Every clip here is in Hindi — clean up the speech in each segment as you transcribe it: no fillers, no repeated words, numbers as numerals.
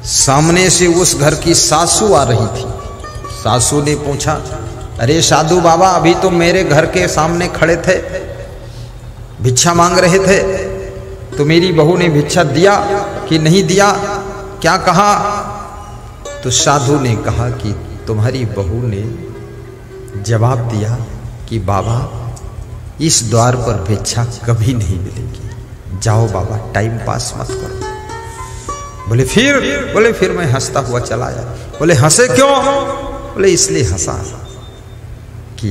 सामने से उस घर की सासू आ रही थी। सासू ने पूछा, अरे साधु बाबा, अभी तो मेरे घर के सामने खड़े थे, भिक्षा मांग रहे थे, तो मेरी बहू ने भिक्षा दिया कि नहीं दिया, क्या कहा? तो साधु ने कहा कि तुम्हारी बहू ने जवाब दिया कि बाबा, इस द्वार पर भिक्षा कभी नहीं मिलेगी, जाओ बाबा, टाइम पास मत करो। बोले फिर मैं हंसता हुआ चला आया। बोले हंसे क्यों? बोले इसलिए हंसा कि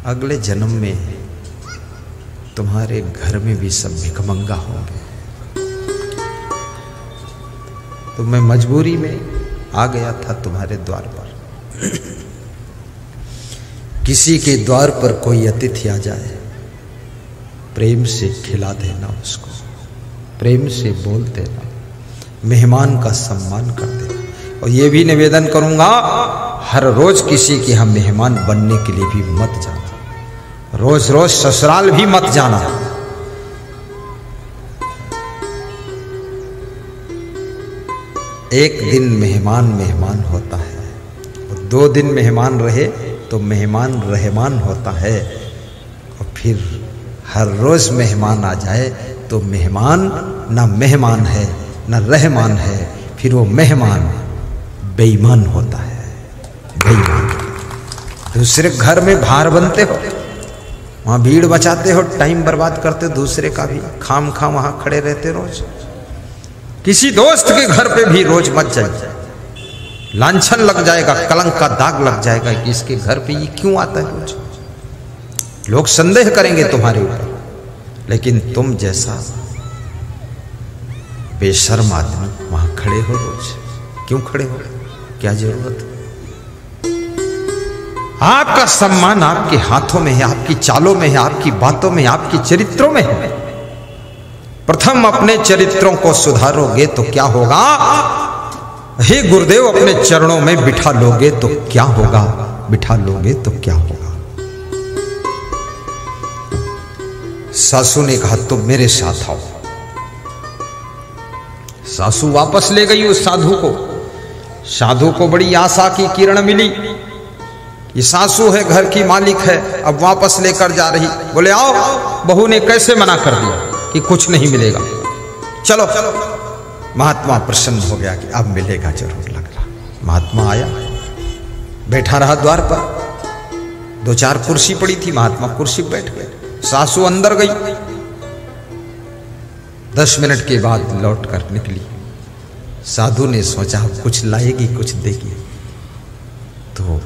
अगले जन्म में तुम्हारे घर में भी सब भिखमंगा होंगे। तो मैं मजबूरी में आ गया था तुम्हारे द्वार पर। किसी के द्वार पर कोई अतिथि आ जाए, प्रेम से खिला देना उसको, प्रेम से बोल देना, मेहमान का सम्मान कर देना। और ये भी निवेदन करूंगा, हर रोज किसी के हम मेहमान बनने के लिए भी मत जाना, रोज रोज ससुराल भी मत जाना। एक दिन मेहमान होता है, 2 दिन मेहमान रहे तो मेहमान रहमान होता है, और फिर हर रोज मेहमान आ जाए तो मेहमान ना मेहमान है ना रहमान है, फिर वो मेहमान बेईमान होता है। बेईमान दूसरे घर में भार बनते हो, वहां भीड़ बचाते हो, टाइम बर्बाद करते हो दूसरे का भी, खाम खा वहां खड़े रहते रोज। किसी दोस्त के घर पे भी रोज मत जाइए, लांछन लग जाएगा, कलंक का दाग लग जाएगा कि इसके घर पे ये क्यों आता है रोज। लोग संदेह करेंगे तुम्हारे ऊपर, लेकिन तुम जैसा बेशर्म आदमी वहां खड़े हो रोज, क्यों खड़े हो? क्या जरूरत? आपका सम्मान आपके हाथों में है, आपकी चालों में है, आपकी बातों में है, आपकी चरित्रों में है। प्रथम अपने चरित्रों को सुधारोगे तो क्या होगा? हे गुरुदेव, अपने चरणों में बिठा लोगे तो क्या होगा? बिठा लोगे तो क्या होगा? सासू ने कहा, तुम मेरे साथ आओ। सासू वापस ले गई उस साधु को। साधु को बड़ी आशा की किरण मिली, ये सासू है, घर की मालिक है, अब वापस लेकर जा रही। बोले आओ। बहू ने कैसे मना कर दिया कि कुछ नहीं मिलेगा, चलो। महात्मा प्रसन्न हो गया कि अब मिलेगा जरूर, लग रहा। महात्मा आया, बैठा रहा द्वार पर। 2-4 कुर्सी पड़ी थी, महात्मा कुर्सी पर बैठ गए। सासू अंदर गई, 10 मिनट के बाद लौट कर निकली। साधु ने सोचा कुछ लाएगी, कुछ देगी। तो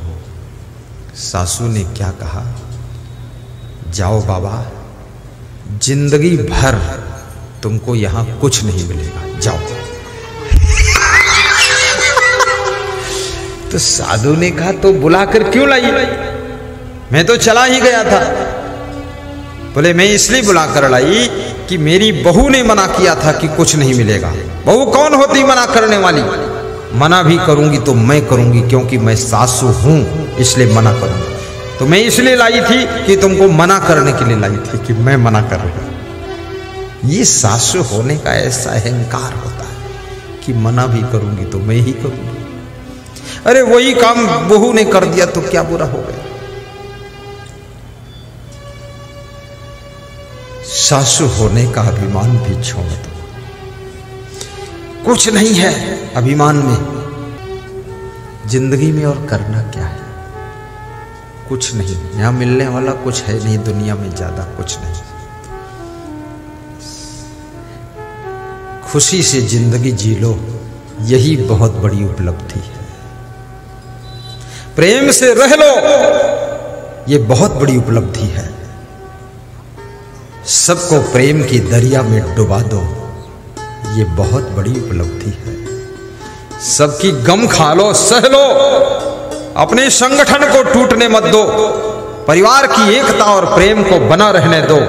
सासू ने क्या कहा, जाओ बाबा, जिंदगी भर तुमको यहां कुछ नहीं मिलेगा, जाओ। तो साधु ने कहा, तो बुलाकर क्यों लाई? मैं तो चला ही गया था। बोले मैं इसलिए बुलाकर लाई कि मेरी बहू ने मना किया था कि कुछ नहीं मिलेगा। बहू कौन होती मना करने वाली? मना भी करूंगी तो मैं करूंगी, क्योंकि मैं सासू हूं, इसलिए मना करूंगी। तो मैं इसलिए लाई थी कि तुमको मना करने के लिए लाई थी कि मैं मना कर रही हूं। ये सासू होने का ऐसा अहंकार होता है कि मना भी करूंगी तो मैं ही करूंगी। अरे वही काम बहू ने कर दिया तो क्या बुरा हो गया? सासू होने का अभिमान भी छोड़ दो, कुछ नहीं है अभिमान में। जिंदगी में और करना क्या है? कुछ नहीं, यहां मिलने वाला कुछ है नहीं, दुनिया में ज्यादा कुछ नहीं। खुशी से जिंदगी जी लो, यही बहुत बड़ी उपलब्धि है। प्रेम से रह लो, यह बहुत बड़ी उपलब्धि है। सबको प्रेम की दरिया में डुबा दो, ये बहुत बड़ी उपलब्धि है। सबकी गम खा लो, सह लो, अपने संगठन को टूटने मत दो, परिवार की एकता और प्रेम को बना रहने दो।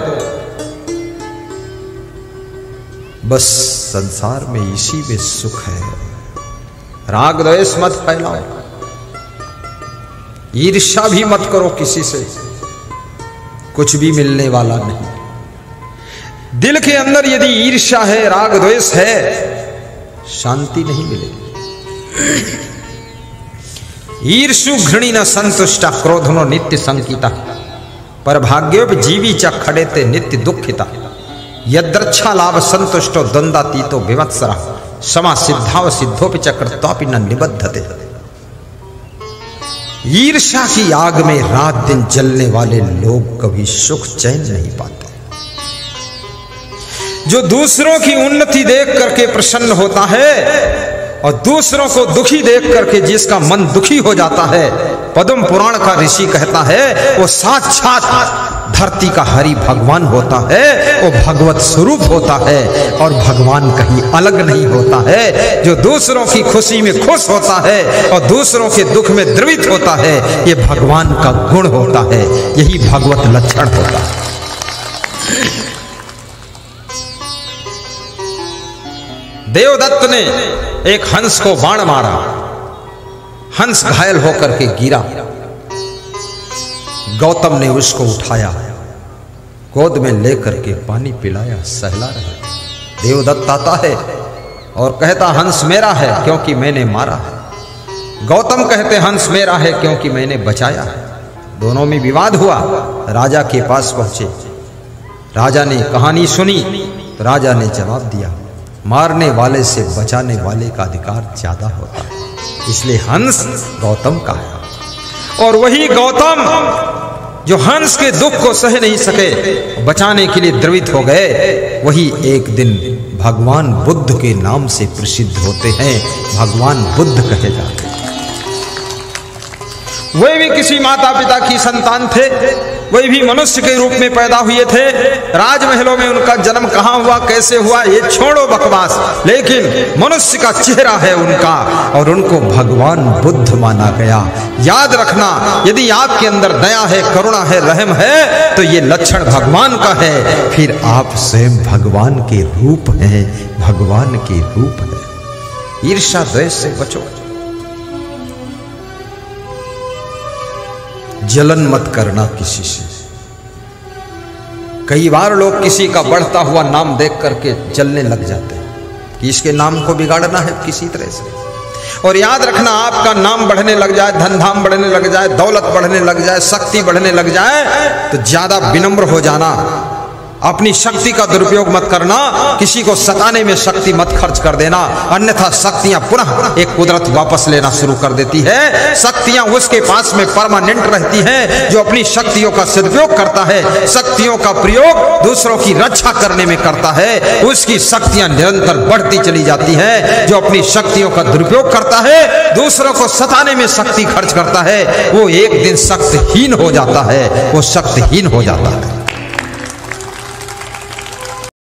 बस संसार में इसी में सुख है। राग द्वेष मत फैलाओ, ईर्ष्या भी मत करो किसी से, कुछ भी मिलने वाला नहीं। दिल के अंदर यदि ईर्ष्या है, राग द्वेष है, शांति नहीं मिलेगी। ईर्षु घृणी न संतुष्टा क्रोधनो नित्य संकिता पर भाग्योप जीवी च खड़े ते नित्य दुखिता यद्रच्छा लाभ संतुष्टो द्वंद्वातीतो विवत्सरा समा सिद्धाव सिद्धोपि चक्रत्वापि न निबद्धते। ईर्ष्या की आग में रात दिन जलने वाले लोग कभी सुख चैन नहीं पाते। जो दूसरों की उन्नति देख करके प्रसन्न होता है और दूसरों को दुखी देख करके जिसका मन दुखी हो जाता है, पद्म पुराण का ऋषि कहता है वो साक्षात धरती का हरि भगवान होता है, वो भगवत स्वरूप होता है और भगवान कहीं अलग नहीं होता है। जो दूसरों की खुशी में खुश होता है और दूसरों के दुख में द्रवित होता है, ये भगवान का गुण होता है, यही भगवत लक्षण होता है। देवदत्त ने एक हंस को बाण मारा, हंस घायल होकर के गिरा। गौतम ने उसको उठाया, गोद में लेकर के पानी पिलाया, सहला रहे। देवदत्त आता है और कहता हंस मेरा है क्योंकि मैंने मारा है। गौतम कहते हंस मेरा है क्योंकि मैंने बचाया है। दोनों में विवाद हुआ। राजा के पास पहुंचे, राजा ने कहानी सुनी तो राजा ने जवाब दिया मारने वाले से बचाने वाले का अधिकार ज्यादा होता है, इसलिए हंस गौतम का है। और वही गौतम जो हंस के दुख को सह नहीं सके, बचाने के लिए द्रवित हो गए, वही एक दिन भगवान बुद्ध के नाम से प्रसिद्ध होते हैं, भगवान बुद्ध कहे जाते हैं। वे भी किसी माता पिता की संतान थे, वे भी मनुष्य के रूप में पैदा हुए थे। राजमहलों में उनका जन्म कहां हुआ, कैसे हुआ, ये छोड़ो बकवास, लेकिन मनुष्य का चेहरा है उनका और उनको भगवान बुद्ध माना गया। याद रखना, यदि आपके अंदर दया है, करुणा है, रहम है, तो ये लक्षण भगवान का है, फिर आप स्वयं भगवान के रूप हैं, भगवान के रूप है। ईर्ष्या द्वेष से बचो, जलन मत करना किसी से। कई बार लोग किसी का बढ़ता हुआ नाम देख करके जलने लग जाते हैं कि इसके नाम को बिगाड़ना है किसी तरह से। और याद रखना, आपका नाम बढ़ने लग जाए, धन धाम बढ़ने लग जाए, दौलत बढ़ने लग जाए, शक्ति बढ़ने लग जाए, तो ज्यादा विनम्र हो जाना, अपनी शक्ति का दुरुपयोग मत करना, किसी को सताने में शक्ति मत खर्च कर देना, अन्यथा शक्तियां पुनः एक कुदरत वापस लेना शुरू कर देती है। शक्तियां उसके पास में परमानेंट रहती हैं जो अपनी शक्तियों का सदुपयोग करता है, शक्तियों का प्रयोग दूसरों की रक्षा करने में करता है, उसकी शक्तियां निरंतर बढ़ती चली जाती हैं। जो अपनी शक्तियों का दुरुपयोग करता है, दूसरों को सताने में शक्ति खर्च करता है, वो एक दिन शक्तिहीन हो जाता है, वो शक्तिहीन हो जाता है।